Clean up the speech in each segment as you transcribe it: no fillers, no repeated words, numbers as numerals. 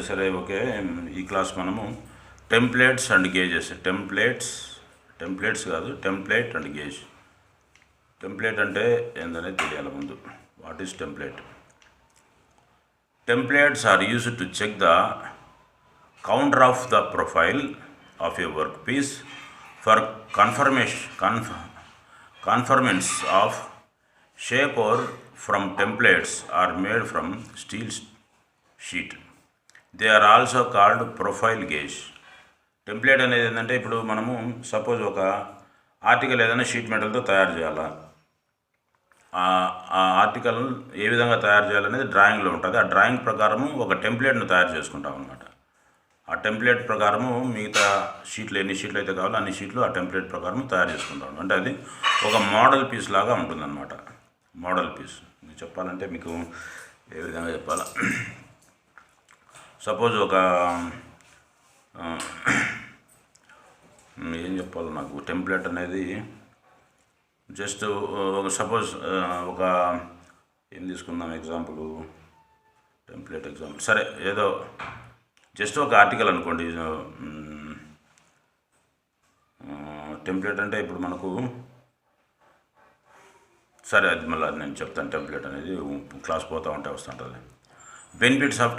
సరే ఓకే. ఈ క్లాస్ మనము టెంప్లెట్స్ అండ్ గేజెస్, టెంప్లెట్స్ కాదు, టెంప్లెట్ అండ్ గేజ్. టెంప్లెట్ అంటే ఏందనేది తెలియాలి ముందు. What is template? Templates are used to check the counter of the profile of a workpiece for conformance of shape, or from templates are made from steel sheet. They are also called profile gauge. Template అనేది ఏంటంటే ఇప్పుడు మనము suppose ఒక article ఏదైనా sheet మెటల్తో తయారు చేయాలా, ఆ article a విధంగా తయారు చేయాలనేది డ్రాయింగ్లో ఉంటుంది. ఆ డ్రాయింగ్ ప్రకారము ఒక టెంప్లెట్ను తయారు చేసుకుంటాం అనమాట. ఆ టెంప్లెట్ ప్రకారము మిగతా షీట్లు ఎన్ని షీట్లు అయితే కావాలో అన్ని షీట్లు ఆ టెంప్లెట్ ప్రకారం తయారు చేసుకుంటాం. అంటే అది ఒక మోడల్ పీస్ లాగా ఉంటుందన్నమాట. మోడల్ పీస్ చెప్పాలంటే మీకు ఏ విధంగా చెప్పాలా, సపోజ్ ఒక ఏం చెప్పాలి నాకు, టెంప్లెట్ అనేది జస్ట్ ఒక సపోజ్ ఒక ఏం తీసుకుందాం ఎగ్జాంపుల్, టెంప్లెట్ ఎగ్జాంపుల్ సరే, ఏదో జస్ట్ ఒక ఆర్టికల్ అనుకోండి. టెంప్లెట్ అంటే ఇప్పుడు మనకు సరే అది మళ్ళీ నేను చెప్తాను. టెంప్లెట్ అనేది క్లాస్ పోతూ ఉంటే వస్తుంటుంది. బెనిఫిట్స్ ఆఫ్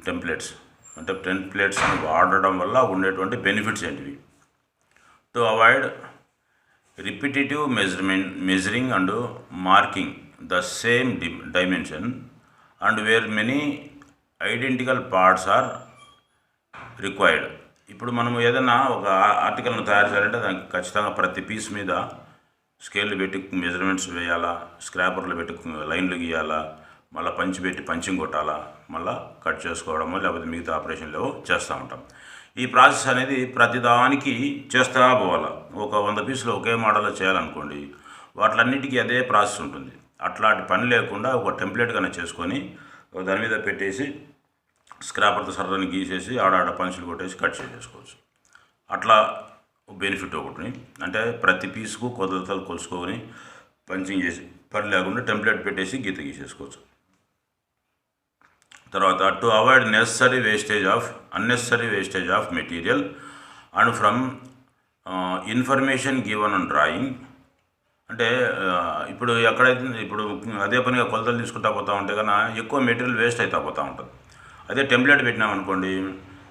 టెంప్లెట్స్ అంటే టెంప్లెట్స్ వాడడం వల్ల ఉండేటువంటి బెనిఫిట్స్ ఏంటివి? To avoid repetitive measuring and marking the same dimension, and where many identical parts are required. ఇప్పుడు మనము ఏదైనా ఒక ఆర్టికల్ను తయారు చేయాలంటే దానికి ఖచ్చితంగా ప్రతి పీస్ మీద స్కేల్ పెట్టి మెజర్మెంట్స్ వేయాలా, స్క్రాపర్లు పెట్టి లైన్లు గీయాలా, మళ్ళీ పంచి పెట్టి పంచింగ్ కొట్టాలా, మళ్ళీ కట్ చేసుకోవడమో లేకపోతే మిగతా ఆపరేషన్లు చేస్తూ ఉంటాం. ఈ ప్రాసెస్ అనేది ప్రతిదానికి చేస్తూ పోవాలి. ఒక 100 పీసులు ఒకే మోడల్లో చేయాలనుకోండి, వాటిలన్నిటికీ అదే ప్రాసెస్ ఉంటుంది. అట్లాంటి పని లేకుండా ఒక టెంప్లెట్గానే చేసుకొని దాని మీద పెట్టేసి స్క్రాపర్తో సర్రని గీసేసి ఆడాడ పంచులు కొట్టేసి కట్ చేసేసుకోవచ్చు. అట్లా బెనిఫిట్ ఒకటి. అంటే ప్రతి పీసుకు కొలతలు కొలుసుకొని పంచింగ్ చేసి పని లేకుండా టెంప్లెట్ పెట్టేసి గీత గీసేసుకోవచ్చు. తర్వాత to avoid unnecessary wastage of material and from information given on drawing. అంటే ఇప్పుడు ఎక్కడైతే ఇప్పుడు అదే పనిగా కొలతలు తీసుకుంటా పోతూ ఉంటే కన్నా ఎక్కువ మెటీరియల్ వేస్ట్ అవుతా పోతూ ఉంటుంది. అదే టెంప్లెట్ పెట్టినామనుకోండి,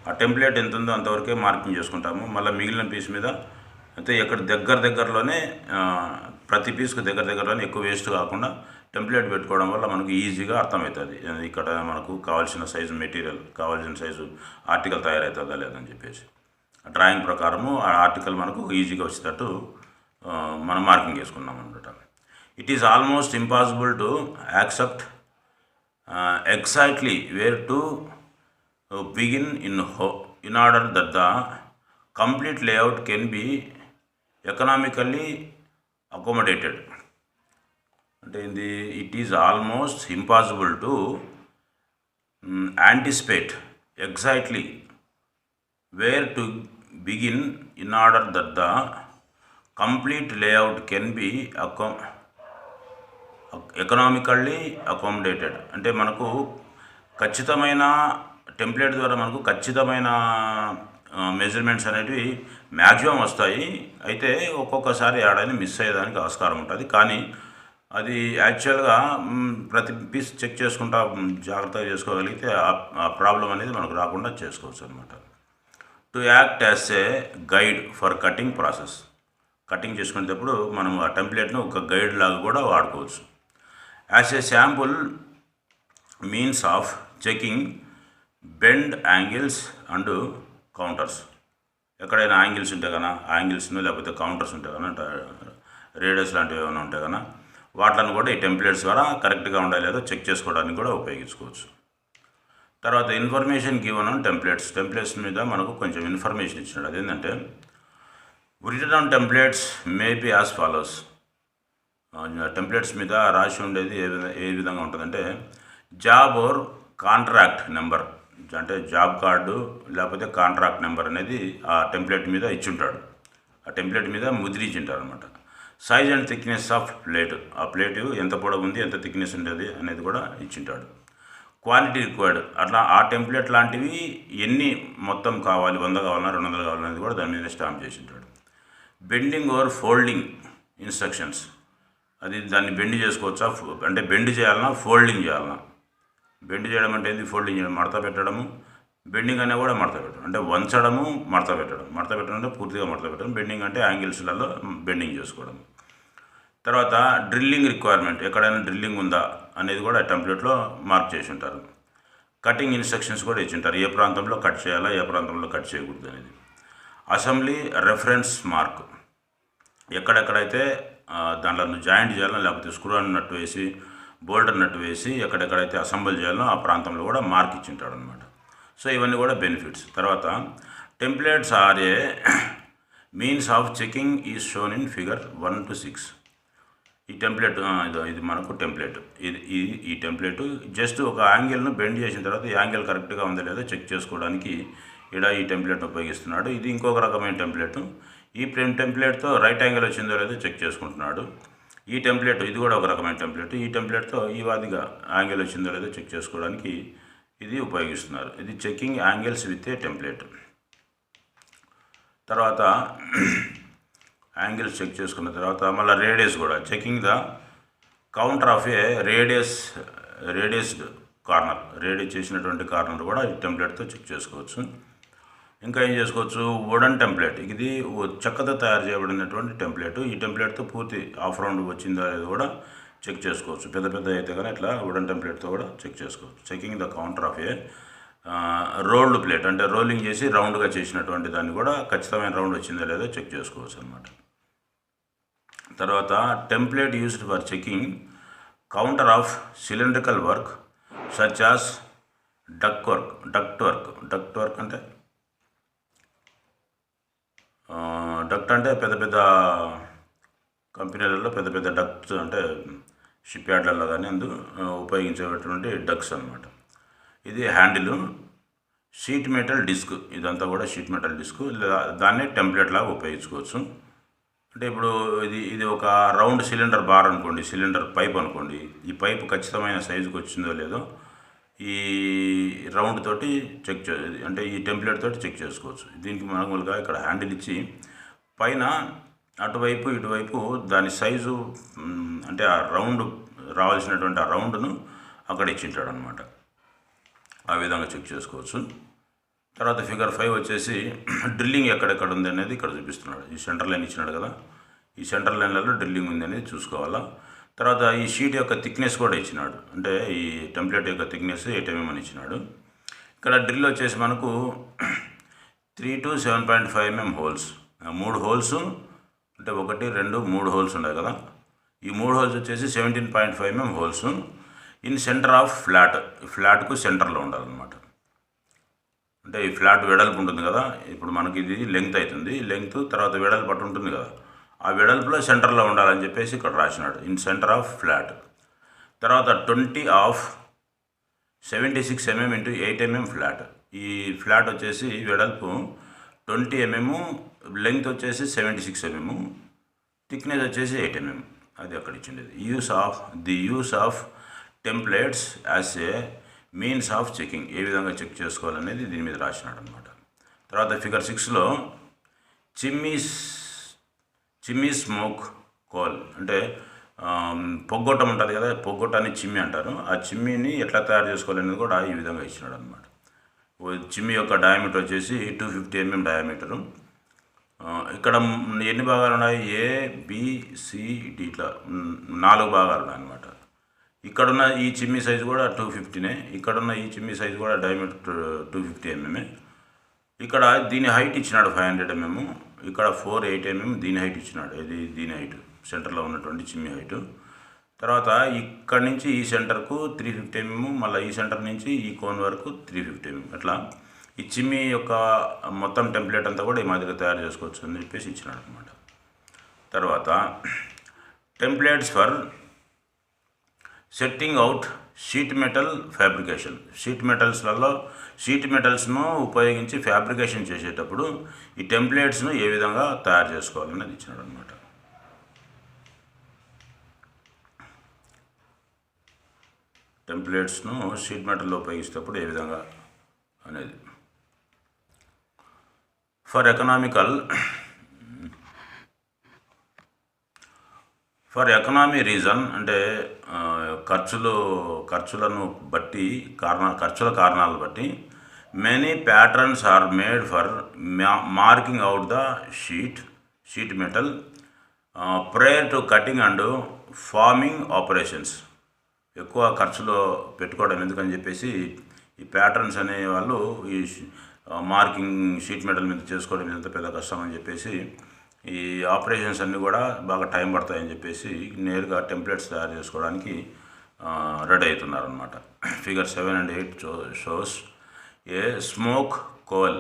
ఆ టెంప్లెట్ ఎంత ఉందో అంతవరకే మార్కింగ్ చేసుకుంటాము. మళ్ళీ మిగిలిన పీస్ మీద అయితే ఎక్కడ దగ్గరలోనే ప్రతి పీస్కు దగ్గరలోనే ఎక్కువ వేస్ట్ కాకుండా టెంప్లెట్ పెట్టుకోవడం వల్ల మనకు ఈజీగా అర్థమవుతుంది. ఇక్కడ మనకు కావాల్సిన సైజు మెటీరియల్, కావాల్సిన సైజు ఆర్టికల్ తయారవుతుందా లేదని చెప్పేసి డ్రాయింగ్ ప్రకారము ఆ ఆర్టికల్ మనకు ఈజీగా వచ్చేటట్టు మనం మార్కింగ్ చేసుకున్నాం అనమాట. It is almost impossible to accept exactly where to begin in order that the complete layout can be economically accommodated. అంటే it is almost impossible to anticipate exactly where to begin in order that the complete layout can be economically accommodated. అంటే మనకు ఖచ్చితమైన template ద్వారా మనకు ఖచ్చితమైన measurements అనేటివి maximum వస్తాయి. అయితే ఒక్కొక్కసారి ఏడాది మిస్ అయ్యేదానికి ఆస్కారం ఉంటుంది. కానీ అది యాక్చువల్గా ప్రతి పీస్ చెక్ చేసుకుంటా జాగ్రత్తగా చేసుకోగలిగితే ఆ ప్రాబ్లం అనేది మనకు రాకుండా చేసుకోవచ్చు అనమాట. To act as a guide for cutting process. Cutting చేసుకునేటప్పుడు మనం ఆ టెంప్లెట్ను ఒక గైడ్ లాగా కూడా వాడుకోవచ్చు. As a sample means of checking bend angles and counters. ఎక్కడైనా యాంగిల్స్ ఉంటే కన్నా యాంగిల్స్ను లేకపోతే కౌంటర్స్ ఉంటే కన్నా రేడియస్ లాంటివి ఏమైనా ఉంటే కన్నా వాటిని కూడా ఈ టెంప్లెట్స్ ద్వారా కరెక్ట్గా ఉండాలి లేదో చెక్ చేసుకోవడానికి కూడా ఉపయోగించుకోవచ్చు. తర్వాత ఇన్ఫర్మేషన్ గివన్ ఆన్ టెంప్లెట్స్ మీద మనకు కొంచెం ఇన్ఫర్మేషన్ ఇచ్చినాడు. అదేంటంటే written on templates may be as follows. Templates మీద రాసి ఉండేది ఏ విధంగా ఉంటుందంటే జాబ్ ఆర్ కాంట్రాక్ట్ నెంబర్, అంటే జాబ్ కార్డు లేకపోతే కాంట్రాక్ట్ నెంబర్ అనేది ఆ టెంప్లెట్ మీద ఇచ్చుంటాడు. ఆ టెంప్లెట్ మీద ముద్రించుంటారు అనమాట. Size and thickness half plate, ఆ ప్లేట్ ఎంత పొడవు ఉంది ఎంత థిక్నెస్ ఉంటుంది అనేది కూడా ఇచ్చింటాడు. క్వాలిటీ రిక్వైర్డ్ అట్లా ఆ టెంప్లెట్ లాంటివి ఎన్ని మొత్తం కావాలి, 100 కావాలన్నా 200 కావాలనేది కూడా దాని మీద స్టాంప్ చేసి ఉంటాడు. బెండింగ్ ఓవర్ ఫోల్డింగ్ ఇన్స్ట్రక్షన్స్, అది దాన్ని బెండ్ చేసుకోవచ్చా, అంటే బెండ్ చేయాలన్నా ఫోల్డింగ్ చేయాలన్నా. బెండ్ చేయడం అంటే ఏంది, ఫోల్డింగ్ చేయడం, మడత పెట్టడము. బెండింగ్ అనే కూడా మడత పెట్టడం, అంటే వంచడము, మడత పెట్టడం. మడత పెట్టడం అంటే పూర్తిగా మడత పెట్టడం. బెండింగ్ అంటే యాంగిల్స్లలో బెండింగ్ చేసుకోవడం. తర్వాత డ్రిల్లింగ్ రిక్వైర్మెంట్, ఎక్కడైనా డ్రిల్లింగ్ ఉందా అనేది కూడా టెంప్లెట్లో మార్క్ చేసి ఉంటారు. కటింగ్ ఇన్స్ట్రక్షన్స్ కూడా ఇచ్చి ఉంటారు, ఏ ప్రాంతంలో కట్ చేయాలా, ఏ ప్రాంతంలో కట్ చేయకూడదు అనేది. అసెంబ్లీ రెఫరెన్స్ మార్క్, ఎక్కడెక్కడైతే దాంట్లో జాయింట్ చేయాలో, లేకపోతే స్క్రూ నట్టు వేసి, బోల్టర్ నట్టు వేసి ఎక్కడెక్కడైతే అసెంబుల్ చేయాలో ఆ ప్రాంతంలో కూడా మార్క్ ఇచ్చి ఉంటాడు అనమాట. సో ఇవన్నీ కూడా బెనిఫిట్స్. తర్వాత templates are a means of checking is shown in figure 1 to 6. ఈ టెంప్లెట్ ఇది మనకు టెంప్లెట్, ఈ టెంప్లెట్ జస్ట్ ఒక యాంగిల్ను బెండ్ చేసిన తర్వాత ఈ యాంగిల్ కరెక్ట్గా ఉందో లేదో చెక్ చేసుకోవడానికి ఇక్కడ ఈ టెంప్లెట్ను ఉపయోగిస్తున్నాడు. ఇది ఇంకొక రకమైన టెంప్లెట్. ఈ టెంప్లెట్తో రైట్ యాంగిల్ వచ్చిందో లేదో చెక్ చేసుకుంటున్నాడు. ఈ టెంప్లెట్ ఇది కూడా ఒక రకమైన టెంప్లెట్. ఈ టెంప్లెట్తో ఈ వాదిగా యాంగిల్ వచ్చిందో లేదో చెక్ చేసుకోవడానికి ఇది ఉపయోగిస్తున్నారు. ఇది checking angles with a template. తర్వాత యాంగిల్స్ చెక్ చేసుకున్న తర్వాత మళ్ళీ రేడియస్ కూడా, checking the counter of a radiused corner, radius చేసినటువంటి కార్నర్ కూడా ఈ టెంప్లెట్తో చెక్ చేసుకోవచ్చు. ఇంకా ఏం చేసుకోవచ్చు, వుడన్ టెంప్లెట్, ఇది చెక్కతో తయారు చేయబడినటువంటి టెంప్లెట్. ఈ టెంప్లెట్తో పూర్తి ఆఫ్ రౌండ్ వచ్చిందా అనేది కూడా చెక్ చేసుకోవచ్చు. పెద్ద పెద్ద అయితే కానీ ఇట్లా వుడన్ టెంప్లెట్తో కూడా చెక్ చేసుకోవచ్చు. Checking the counter of A rolled plate, అంటే రోలింగ్ చేసి రౌండ్గా చేసినటువంటి దాన్ని కూడా ఖచ్చితమైన రౌండ్ వచ్చిందో లేదో చెక్ చేసుకోవచ్చు అనమాట. తర్వాత template used for checking counter of cylindrical work such as duct work అంటే డక్ట్ అంటే పెద్ద పెద్ద కంపెనీలలో పెద్ద పెద్ద డక్ట్స్, అంటే షిప్ యార్డ్లలో కానీ ఉపయోగించేటటువంటి డక్ట్స్ అనమాట. ఇది హ్యాండిల్. షీట్ మెటల్ డిస్క్, ఇదంతా కూడా షీట్ మెటల్ డిస్క్, దాన్ని టెంప్లెట్ లాగా ఉపయోగించుకోవచ్చు. అంటే ఇప్పుడు ఇది ఒక రౌండ్ సిలిండర్ బార్ అనుకోండి, సిలిండర్ పైప్ అనుకోండి. ఈ పైప్ ఖచ్చితమైన సైజుకి వచ్చిందో లేదో ఈ రౌండ్ తోటి అంటే ఈ టెంప్లెట్ తోటి చెక్ చేసుకోవచ్చు. దీనికి మామూలుగా ఇక్కడ హ్యాండిల్ ఇచ్చి పైన అటువైపు ఇటువైపు దాని సైజు, అంటే ఆ రౌండ్ రావాల్సినటువంటి ఆ రౌండ్ను అక్కడ ఇచ్చింటాడు అనమాట. ఆ విధంగా చెక్ చేసుకోవచ్చు. తర్వాత ఫిగర్ 5 వచ్చేసి డ్రిల్లింగ్ ఎక్కడెక్కడ ఉంది అనేది ఇక్కడ చూపిస్తున్నాడు. ఈ సెంటర్ లైన్ ఇచ్చినాడు కదా, ఈ సెంటర్ లైన్లలో డ్రిల్లింగ్ ఉంది అనేది చూసుకోవాలా. తర్వాత ఈ షీట్ యొక్క థిక్నెస్ కూడా ఇచ్చినాడు, అంటే ఈ టెంప్లెట్ యొక్క థిక్నెస్ 8 mm అని ఇచ్చినాడు. ఇక్కడ డ్రిల్ వచ్చేసి మనకు 3 to 7.5 mm హోల్స్, 3 హోల్స్, అంటే 1, 2, 3 హోల్స్ ఉన్నాయి కదా. ఈ 3 హోల్స్ వచ్చేసి 17.5 mm holes in center of ఫ్లాట్కు సెంటర్లో ఉండాలన్నమాట. అంటే ఈ ఫ్లాట్ వెడల్పు ఉంటుంది కదా, ఇప్పుడు మనకి ఇది లెంగ్త్ అవుతుంది, లెంగ్త్ తర్వాత వెడల్పు పట్టు ఉంటుంది కదా, ఆ వెడల్పులో సెంటర్లో ఉండాలని చెప్పేసి ఇక్కడ రాసినాడు, ఇన్ సెంటర్ ఆఫ్ ఫ్లాట్. తర్వాత 20 of 76 mm into 8 mm flat. ఈ ఫ్లాట్ వచ్చేసి వెడల్పు 20 mm, లెంగ్త్ వచ్చేసి 76 mm, థిక్నెస్ వచ్చేసి 8 mm. అది అక్కడ ఇచ్చిండేది. Use of templates as a means of checking, ఏ విధంగా చెక్ చేసుకోవాలనేది దీని మీద రాసినాడు అనమాట. తర్వాత ఫిగర్ 6లో చిమ్మీ స్మోక్ కోల్, అంటే పొగ్గొట్టం ఉంటుంది కదా, పొగ్గొట్టాన్ని చిమ్మి అంటారు. ఆ చిమ్మిని ఎట్లా తయారు చేసుకోవాలనేది కూడా ఈ విధంగా ఇచ్చినాడు అనమాట. చిమ్మి యొక్క డయామీటర్ వచ్చేసి 250 mm డయామీటరు. ఇక్కడ ఎన్ని భాగాలు ఉన్నాయి, ABCD, ఇట్లా 4 భాగాలు ఉన్నాయి అనమాట. ఇక్కడున్న ఈ చిమ్మి సైజు కూడా 250నే, ఇక్కడున్న ఈ చిమ్మి సైజు కూడా డయామీటర్ 250 mm. ఇక్కడ దీని హైట్ ఇచ్చినాడు 500 mm, ఇక్కడ 480 mm దీని హైట్ ఇచ్చినాడు. ఇది దీని హైట్, సెంటర్లో ఉన్నటువంటి చిమ్మి హైటు. తర్వాత ఇక్కడి నుంచి ఈ సెంటర్కు 350 mm, మళ్ళీ ఈ సెంటర్ నుంచి ఈ కోన్ వరకు 350 mm. అట్లా ఈ చిమ్మి యొక్క మొత్తం టెంప్లెట్ అంతా కూడా ఈ మాదిరిగా తయారు చేసుకోవచ్చు అని చెప్పేసి ఇచ్చినాడు అనమాట. తర్వాత templates for setting out sheet metal fabrication. Sheet మెటల్స్ను ఉపయోగించి ఫ్యాబ్రికేషన్ చేసేటప్పుడు ఈ టెంప్లెట్స్ను ఏ విధంగా తయారు చేసుకోవాలనేది ఇచ్చినాడు అనమాట. టెంప్లెట్స్ను షీట్ మెటల్లో ఉపయోగిస్తేప్పుడు ఏ విధంగా అనేది. ఫర్ ఎకనామీ రీజన్ అంటే ఖర్చులను బట్టి ఖర్చుల కారణాలను బట్టి many patterns are made for marking out the sheet metal prior to cutting and forming operations. ఎక్కువ ఖర్చులో పెట్టుకోవడం ఎందుకని చెప్పేసి ఈ ప్యాటర్న్స్ అనే వాళ్ళు ఈ మార్కింగ్ షీట్ మెటల్ మీద చేసుకోవడం ఎంత పెద్ద కష్టం అని చెప్పేసి ఈ ఆపరేషన్స్ అన్నీ కూడా బాగా టైం పడతాయని చెప్పేసి నేరుగా టెంప్లెట్స్ తయారు చేసుకోవడానికి రెడీ అవుతున్నారనమాట. Figure 7 and 8 shows a smoke cowl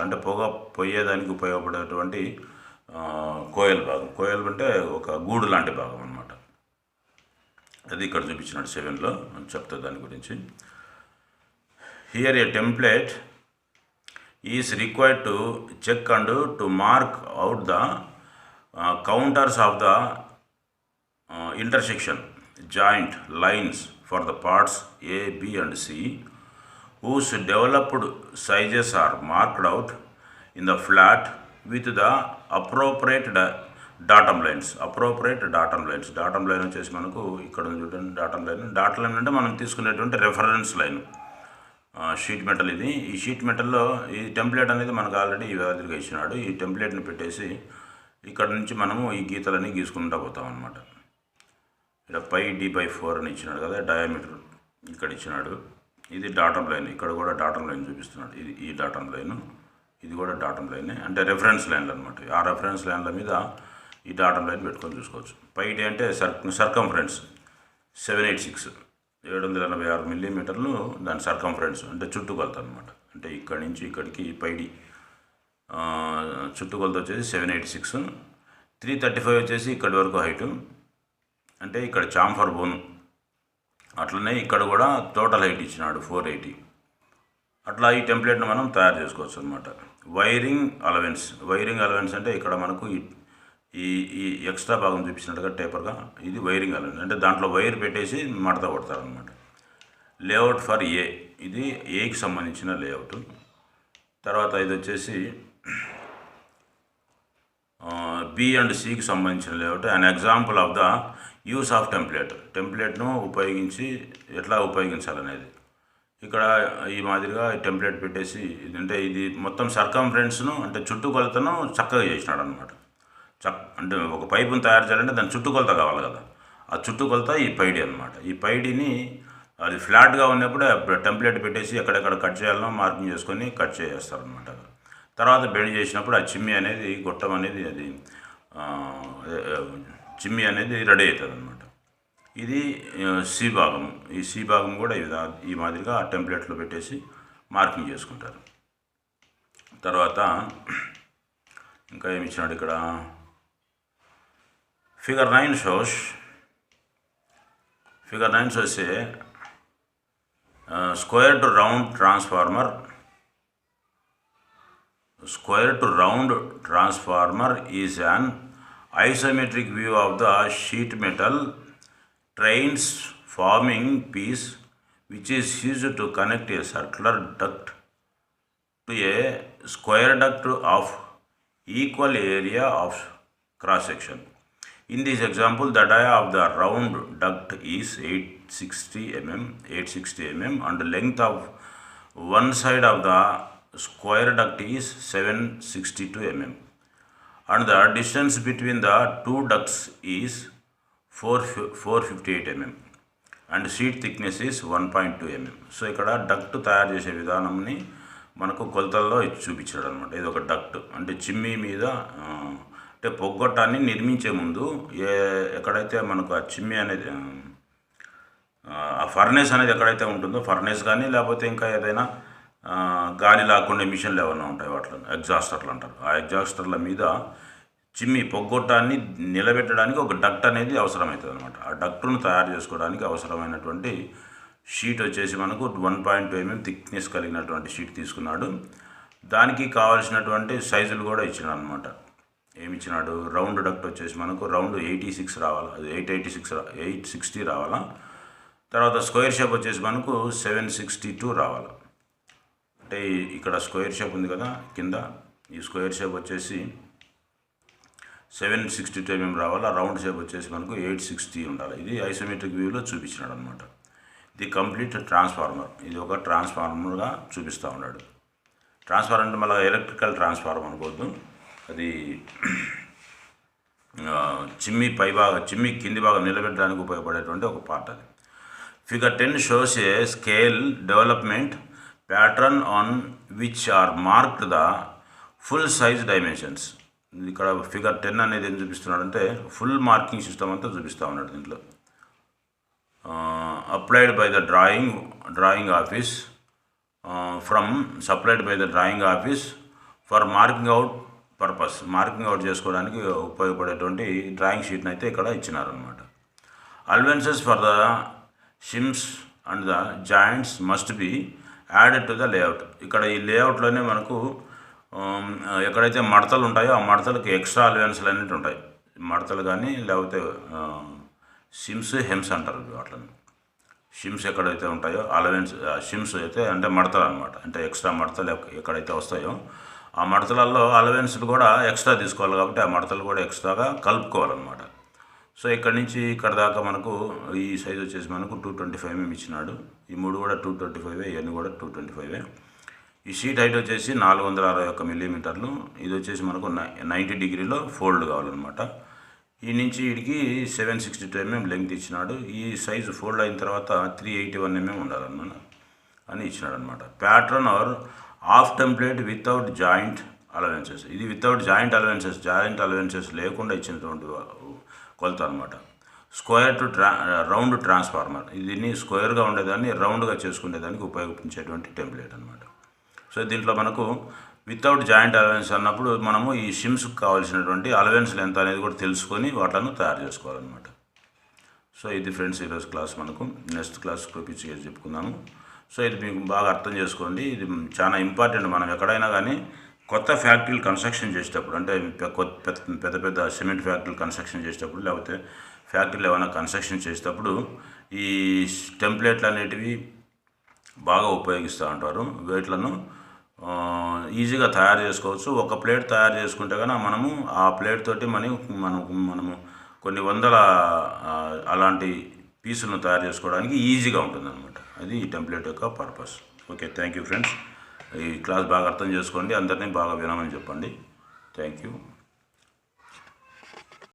అంటే పొగ పొయ్యేదానికి ఉపయోగపడేటువంటి కోయల్ భాగం. కోయల్ అంటే ఒక గూడు లాంటి భాగం అనమాట. అది ఇక్కడ చూపించినట్టు 7లో చెప్తా దాని గురించి. Here a template is required to check and to mark out the contours of the intersection joint lines for the parts A, B and C whose developed sizes are marked out in the flat with the appropriate datum lines. Datum line వచ్చేసి మనకు ఇక్కడ చూడండి datum line అంటే మనం తీసుకునేటువంటి reference line sheet metal ఇది. ఈ sheet మెటల్లో ఈ టెంప్లెట్ అనేది మనకు ఆల్రెడీ ఈ మాదిరిగా ఇచ్చినాడు. ఈ టెంప్లెట్ని పెట్టేసి ఇక్కడ నుంచి మనము ఈ గీతలన్నీ గీసుకుంటూ పోతాం అనమాట. ఇక్కడ πd/4 అని ఇచ్చినాడు కదా, డయామీటర్ ఇక్కడ ఇచ్చినాడు. ఇది డాటమ్ లైన్, ఇక్కడ కూడా డాటమ్ లైన్ చూపిస్తున్నాడు. ఇది ఈ డాటమ్ లైను, ఇది కూడా డాటమ్ లైనే, అంటే రెఫరెన్స్ లైన్లు అనమాట. ఆ రెఫరెన్స్ లైన్ల మీద ఈ డాటమ్ లైన్ పెట్టుకొని చూసుకోవచ్చు. πd అంటే సర్కంఫరెన్స్ 786 మిల్లీమీటర్లు దాని సర్కంఫరెన్స్ అంటే చుట్టుకొలత అనమాట. అంటే ఇక్కడి నుంచి ఇక్కడికి πd చుట్టుకొలత వచ్చేసి 786. 335 వచ్చేసి ఇక్కడి వరకు హైటు, అంటే ఇక్కడ చాంఫర్ బోను. అట్లనే ఇక్కడ కూడా టోటల్ హైట్ ఇచ్చినాడు 480. అట్లా ఈ టెంప్లెట్ను మనం తయారు చేసుకోవచ్చు అనమాట. వైరింగ్ అలవెన్స్ అంటే ఇక్కడ మనకు ఈ ఎక్స్ట్రా భాగం చూపించినట్టుగా టేపర్గా ఇది వైరింగ్ అలవెన్స్, అంటే దాంట్లో వైర్ పెట్టేసి మడత కొడతారనమాట. లేఅవుట్ ఫర్ ఏ, ఇది ఏకి సంబంధించిన లేఅవుట్. తర్వాత ఇది వచ్చేసి బి అండ్ సికి సంబంధించిన layout. And example of the use of టెంప్లెట్ను ఉపయోగించి ఎట్లా ఉపయోగించాలనేది. ఇక్కడ ఈ మాదిరిగా టెంప్లెట్ పెట్టేసి అంటే ఇది మొత్తం సర్కంఫరెన్స్ను అంటే చుట్టుకొలతను చక్కగా చేసినాడు అనమాట. అంటే ఒక పైపును తయారు చేయాలంటే దాని చుట్టుకొలత కావాలి కదా, ఆ చుట్టుకొలత ఈ పైడి అనమాట. ఈ పైడిని అది ఫ్లాట్గా ఉన్నప్పుడే టెంప్లెట్ పెట్టేసి ఎక్కడెక్కడ కట్ చేయాలనో మార్కింగ్ చేసుకొని కట్ చేసేస్తారనమాట. తర్వాత బెండ్ చేసినప్పుడు ఆ చిమ్మి అనేది గొట్టం అనేది అది చిమ్మి అనేది రెడీ అవుతుంది అనమాట. ఇది సి భాగం. ఈ సి భాగం కూడా ఈ మాదిరిగా టెంప్లెట్లో పెట్టేసి మార్కింగ్ చేసుకుంటారు. తర్వాత ఇంకా ఏమి ఇచ్చినాడు ఇక్కడ, figure 9 shows A square to round transformer is an isometric view of the sheet metal transforming piece which is used to connect a circular duct to a square duct of equal area of cross section. In this example, the dia of the round duct is 860 mm and the length of one side of the square duct is 762 mm and the distance between the two ducts is 458 mm and sheet thickness is 1.2 mm. So ఇక్కడ duct తయారు చేసే విధానంని మనకు కొలతల్లో చూపించాడు అనమాట. ఇది ఒక duct అంటే చిమ్మి మీద అంటే పొగ్గొట్టాన్ని నిర్మించే ముందు ఎక్కడైతే మనకు ఆ చిమ్మి అనేది ఆ ఫర్నేస్ అనేది ఎక్కడైతే ఉంటుందో, ఫర్నేస్ కానీ లేకపోతే ఇంకా ఏదైనా గాలి లాక్కుండా మిషన్లు ఏమైనా ఉంటాయి, వాటిలో ఎగ్జాస్టర్లు అంటారు. ఆ ఎగ్జాస్టర్ల మీద చిమ్మి పొగ్గొట్టాన్ని నిలబెట్టడానికి ఒక డక్ట్ అనేది అవసరమవుతుంది అనమాట. ఆ డక్టును తయారు చేసుకోవడానికి అవసరమైనటువంటి షీట్ వచ్చేసి మనకు 1.2 mm థిక్నెస్ కలిగినటువంటి షీట్ తీసుకున్నాడు. దానికి కావాల్సినటువంటి సైజులు కూడా ఇచ్చినాడు అనమాట. ఏమి ఇచ్చినాడు, రౌండ్ డక్ట్ వచ్చేసి మనకు రౌండ్ 86 రావాలా, అది 860 రావాలా. తర్వాత స్క్వేర్ షేప్ వచ్చేసి మనకు 762 రావాలి. అంటే ఇక్కడ స్క్వేర్ షేప్ ఉంది కదా కింద, ఈ స్క్వేర్ షేప్ వచ్చేసి 762 mm రావాలి. రౌండ్ షేప్ వచ్చేసి మనకు 860 ఉండాలి. ఇది ఐసోమెట్రిక్ వ్యూలో చూపించినాడు అనమాట. ఇది కంప్లీట్ ట్రాన్స్ఫార్మర్. ఇది ఒక ట్రాన్స్ఫార్మర్గా చూపిస్తూ ఉన్నాడు. ట్రాన్స్ఫార్మర్ అంటే మళ్ళీ ఎలక్ట్రికల్ ట్రాన్స్ఫార్మర్ అనుకోవద్దు, అది చిమ్మి కింది భాగం నిలబెట్టడానికి ఉపయోగపడేటువంటి ఒక పార్ట్ అది. Figure 10 shows a scale development pattern on which are marked the full size dimensions. ఇక్కడ ఫిగర్ 10 అనేది ఏం చూపిస్తున్నాడంటే ఫుల్ మార్కింగ్ సిస్టమ్ అంతా చూపిస్తూ ఉన్నాడు దీంట్లో. Applied by the drawing office supplied by the drawing office for marking out purpose. Marking out చేసుకోవడానికి ఉపయోగపడేటువంటి drawing షీట్ని అయితే ఇక్కడ ఇచ్చినారనమాట. Allowances for the shims and the joints must be added to the layout. ఇక్కడ ఈ లేఅవుట్లోనే మనకు ఎక్కడైతే మడతలు ఉంటాయో ఆ మడతలకు ఎక్స్ట్రా అలవెన్స్లు అనేవి ఉంటాయి. మడతలు కానీ లేకపోతే షిమ్స్ హెమ్స్ అంటారు వాటిని. షిమ్స్ ఎక్కడైతే ఉంటాయో అలవెన్స్, షిమ్స్ అయితే అంటే మడతలు అనమాట. అంటే ఎక్స్ట్రా మడతలు ఎక్కడైతే వస్తాయో ఆ మడతలలో అలవెన్స్లు కూడా ఎక్స్ట్రా తీసుకోవాలి కాబట్టి ఆ మడతలు కూడా ఎక్స్ట్రాగా కలుపుకోవాలన్నమాట. సో ఇక్కడ నుంచి ఇక్కడ దాకా మనకు ఈ సైజ్ వచ్చేసి మనకు 225 mm ఇచ్చినాడు. ఈ మూడు కూడా 225, ఇవన్నీ కూడా 225. ఈ షీట్ హైట్ వచ్చేసి 461 mm. ఇది వచ్చేసి మనకు 90 degrees ఫోల్డ్ కావాలన్నమాట. ఈ నుంచి వీడికి 762 mm లెంగ్త్ ఇచ్చినాడు. ఈ సైజు ఫోల్డ్ అయిన తర్వాత 381 mm ఉండాలన్నమాట అని ఇచ్చినాడు అనమాట. Pattern or half template without joint allowances. ఇది వితౌట్ జాయింట్ అలవెన్సెస్ లేకుండా ఇచ్చినటువంటి కొలత అనమాట. Square to round transformer. దీన్ని స్క్వేర్గా ఉండేదాన్ని రౌండ్గా చేసుకునేదానికి ఉపయోగించేటువంటి టెంప్లేట్ అనమాట. సో దీంట్లో మనకు వితౌట్ జాయింట్ అలవెన్స్ అన్నప్పుడు మనము ఈ షిమ్స్కి కావాల్సినటువంటి అలవెన్స్లు ఎంత అనేది కూడా తెలుసుకొని వాటిని తయారు చేసుకోవాలన్నమాట. సో ఇది ఫ్రెండ్స్ ఈరోజు క్లాస్. మనకు నెక్స్ట్ క్లాస్ పిచ్చి చెప్పుకుందాము. సో ఇది మీకు బాగా అర్థం చేసుకోండి. ఇది చాలా ఇంపార్టెంట్. మనం ఎక్కడైనా కానీ కొత్త ఫ్యాక్టరీలు కన్స్ట్రక్షన్ చేసేటప్పుడు, అంటే పెద్ద పెద్ద సిమెంట్ ఫ్యాక్టరీలు కన్స్ట్రక్షన్ చేసేటప్పుడు లేకపోతే ఫ్యాక్టరీలు ఏమైనా కన్స్ట్రక్షన్ చేసేటప్పుడు ఈ టెంప్లెట్లు అనేటివి బాగా ఉపయోగిస్తూ ఉంటారు. వీటిలను ఈజీగా తయారు చేసుకోవచ్చు. ఒక ప్లేట్ తయారు చేసుకుంటే కనుక మనము ఆ ప్లేట్ తోటి మనము కొన్ని వందల అలాంటి పీసులను తయారు చేసుకోవడానికి ఈజీగా ఉంటుందన్నమాట. అది ఈ టెంప్లెట్ యొక్క purpose. Okay, thank you friends. ఈ క్లాస్ బాగా అర్థం చేసుకోండి. అందరినీ బాగా వినమని చెప్పండి. Thank you.